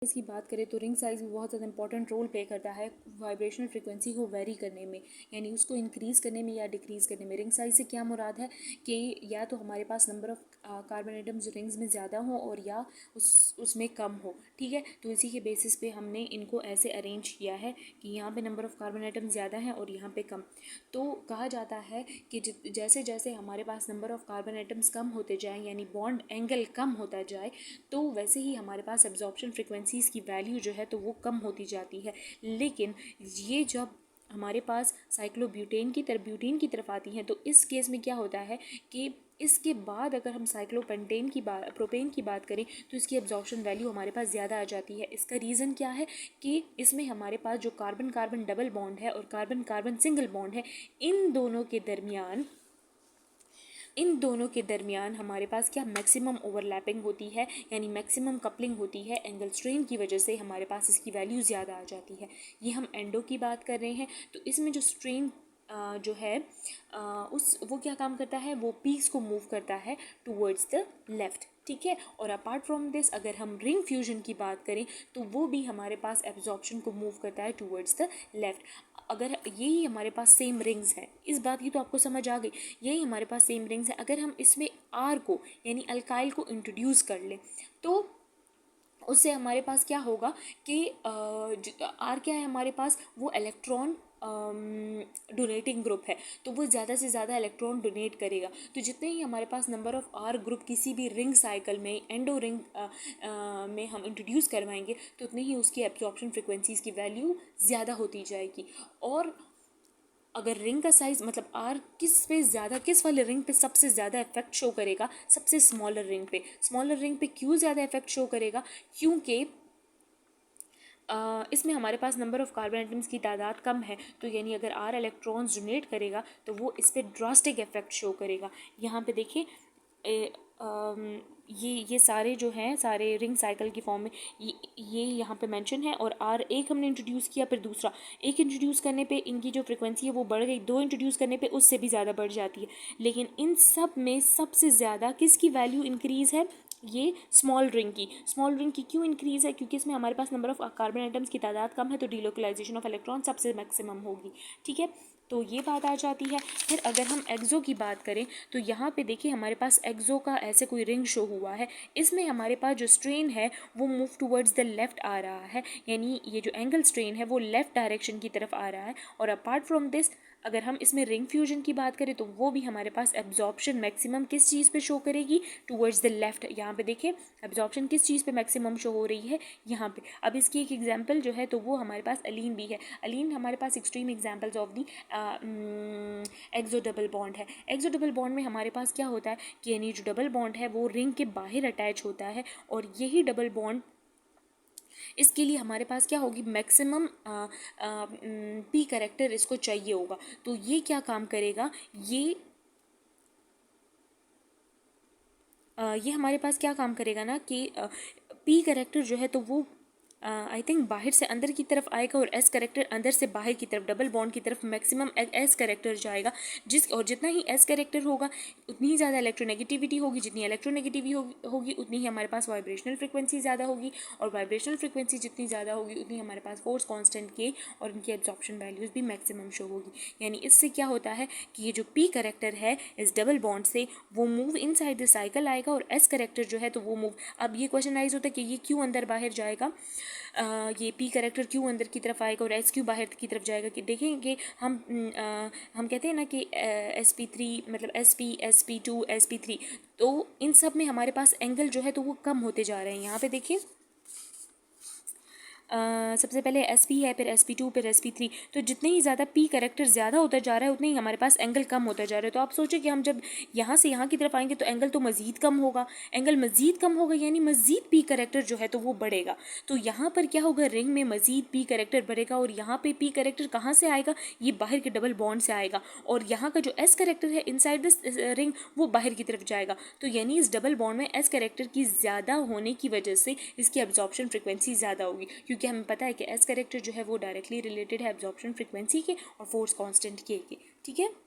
इसकी बात करें तो रिंग साइज़ भी बहुत ज़्यादा इंपॉर्टेंट रोल प्ले करता है वाइब्रेशनल फ्रिक्वेंसी को वेरी करने में, यानी उसको इंक्रीज़ करने में या डिक्रीज़ करने में। रिंग साइज़ से क्या मुराद है कि या तो हमारे पास number of carbon atoms rings में ज़्यादा हो और या उसमें कम हो, ठीक है। तो इसी के बेसिस पे हमने इनको ऐसे अरेंज किया है कि यहाँ पे नंबर ऑफ कार्बन एटम्स ज़्यादा हैं और यहाँ पे कम। तो कहा जाता है कि जैसे जैसे हमारे पास number of carbon atoms come होते जाएँ, यानी बॉन्ड एंगल कम होता जाए, तो वैसे ही हमारे पास एब्जॉर्प्शन फ्रिक्वेंसीज़ की वैल्यू जो है तो वो कम होती जाती है। लेकिन ये जब हमारे पास साइक्लोब्यूटेन ब्यूटेन की तरफ आती हैं तो इस केस में क्या होता है कि इसके बाद अगर हम प्रोपेन की बात करें तो इसकी एब्जॉर्प्शन वैल्यू हमारे पास ज़्यादा आ जाती है। इसका रीज़न क्या है कि इसमें हमारे पास जो कार्बन कार्बन डबल बॉन्ड है और कार्बन कार्बन सिंगल बॉन्ड है, इन दोनों के दरमियान हमारे पास क्या मैक्सिमम ओवरलैपिंग होती है, यानी मैक्सिमम कपलिंग होती है। एंगल स्ट्रेन की वजह से हमारे पास इसकी वैल्यू ज़्यादा आ जाती है। ये हम एंडो की बात कर रहे हैं, तो इसमें जो स्ट्रेन जो है वो क्या काम करता है, वो पीक्स को मूव करता है टूवर्ड्स द लेफ्ट, ठीक है। और अपार्ट फ्रॉम दिस अगर हम रिंग फ्यूजन की बात करें तो वो भी हमारे पास एब्जॉर्प्शन को मूव करता है टूवर्ड्स द लेफ्ट। अगर यही हमारे पास सेम रिंग्स हैं, इस बात की तो आपको समझ आ गई, यही हमारे पास सेम रिंग्स हैं, अगर हम इसमें आर को यानी अल्काइल को इंट्रोड्यूस कर लें तो उससे हमारे पास क्या होगा कि आर क्या है हमारे पास, वो इलेक्ट्रॉन डोनेटिंग ग्रुप है, तो वो ज़्यादा से ज़्यादा इलेक्ट्रॉन डोनेट करेगा। तो जितने ही हमारे पास नंबर ऑफ़ आर ग्रुप किसी भी रिंग साइकिल में एंडो रिंग में हम इंट्रोड्यूस करवाएंगे तो उतनी ही उसकी एब्जॉर्प्शन फ्रिक्वेंसीज़ की वैल्यू ज़्यादा होती जाएगी। और अगर रिंग का साइज मतलब आर किस वाले रिंग पे सबसे ज़्यादा इफेक्ट शो करेगा, सबसे स्मॉलर रिंग पे क्यों ज़्यादा इफेक्ट शो करेगा, क्योंकि इसमें हमारे पास नंबर ऑफ़ कार्बन एटम्स की तादाद कम है, तो यानी अगर आर इलेक्ट्रॉन्स डोनेट करेगा तो वो इस पर ड्रास्टिक इफेक्ट शो करेगा। यहाँ पे देखिए ये सारे जो हैं सारे रिंग साइकिल की फॉर्म में ये यहाँ पे मेंशन है। और आर एक हमने इंट्रोड्यूस किया, फिर दूसरा एक इंट्रोड्यूस करने पे इनकी जो फ्रिक्वेंसी है वो बढ़ गई, दो इंट्रोड्यूस करने पे उससे भी ज़्यादा बढ़ जाती है। लेकिन इन सब में सबसे ज़्यादा किसकी वैल्यू इंक्रीज़ है, ये स्मॉल रिंग की क्यों इंक्रीज़ है, क्योंकि इसमें हमारे पास नंबर ऑफ कार्बन एटम्स की तादाद कम है, तो डीलोकलाइजेशन ऑफ इलेक्ट्रॉन सबसे मैक्सिमम होगी, ठीक है। तो ये बात आ जाती है। फिर अगर हम एक्सो की बात करें तो यहाँ पे देखिए हमारे पास एक्सो का ऐसे कोई रिंग शो हुआ है, इसमें हमारे पास जो स्ट्रेन है वो मूव टूवर्ड्स द लेफ्ट आ रहा है, यानी ये जो एंगल स्ट्रेन है वो लेफ्ट डायरेक्शन की तरफ आ रहा है। और अपार्ट फ्रॉम दिस अगर हम इसमें रिंग फ्यूजन की बात करें तो वो भी हमारे पास एब्जॉर्प्शन मैक्सिमम किस चीज़ पे शो करेगी, टूवर्ड्स द लेफ्ट। यहाँ पे देखिए एब्जॉर्प्शन किस चीज़ पे मैक्सिमम शो हो रही है, यहाँ पे। अब इसकी एक एग्जांपल जो है तो वो हमारे पास अलीन भी है। अलीन हमारे पास extreme examples of the exo double bond है। एक्सो डबल बॉन्ड में हमारे पास क्या होता है कि यानी जो डबल बॉन्ड है वो रिंग के बाहर अटैच होता है, और यही डबल बॉन्ड इसके लिए हमारे पास क्या होगी, मैक्सिमम पी कैरेक्टर इसको चाहिए होगा। तो ये क्या काम करेगा, ये हमारे पास क्या काम करेगा ना कि पी कैरेक्टर जो है तो वो आई थिंक बाहर से अंदर की तरफ आएगा और एस कैरेक्टर अंदर से बाहर की तरफ, डबल बॉन्ड की तरफ मैक्सिमम एस कैरेक्टर जाएगा। और जितना ही एस कैरेक्टर होगा उतनी ही ज़्यादा इलेक्ट्रोनेगेटिविटी होगी, जितनी इलेक्ट्रोनेगेटिविटी होगी उतनी ही हमारे पास वाइब्रेशनल फ्रिक्वेंसी ज़्यादा होगी, और वाइब्रेशनल फ्रिक्वेंसी जितनी ज़्यादा होगी उतनी हमारे पास फोर्स कांस्टेंट के और उनकी एब्जॉर्प्शन वैल्यूज़ भी मैक्सिमम शो होगी। यानी इससे क्या होता है कि ये जो पी कैरेक्टर है इस डबल बॉन्ड से वो मूव इनसाइड द साइकिल आएगा, और एस कैरेक्टर जो है तो वो मूव। अब ये क्वेश्चन राइज होता है कि ये क्यों अंदर बाहर जाएगा, ये पी कैरेक्टर क्यों अंदर की तरफ आएगा और एस क्यों बाहर की तरफ जाएगा। कि देखेंगे हम कहते हैं ना कि sp3 मतलब sp2 sp3, तो इन सब में हमारे पास एंगल जो है तो वो कम होते जा रहे हैं। यहाँ पे देखिए सबसे पहले sp है, फिर sp2, फिर sp3, तो जितने ही ज़्यादा p कैरेक्टर ज़्यादा होता जा रहा है उतने ही हमारे पास एंगल कम होता जा रहा है। तो आप सोचें कि हम जब यहाँ से यहाँ की तरफ आएंगे तो एंगल तो मज़ीद कम होगा, यानी मज़ीद p कैरेक्टर जो है तो वो बढ़ेगा। तो यहाँ पर क्या होगा, रिंग में मज़ीद p कैरेक्टर बढ़ेगा, और यहाँ पे p कैरेक्टर कहाँ से आएगा, ये बाहर के डबल बॉन्ड से आएगा, और यहाँ का जो s कैरेक्टर है इनसाइड दिस रिंग वो बाहर की तरफ जाएगा। तो यानी इस डबल बॉन्ड में s कैरेक्टर की ज़्यादा होने की वजह से इसकी एब्जॉर्प्शन फ्रिक्वेंसी ज़्यादा होगी, क्योंकि हमें पता है कि एस कैरेक्टर जो है वो डायरेक्टली रिलेटेड है एब्जॉर्प्शन फ्रिक्वेंसी के और फोर्स कांस्टेंट के, ठीक है।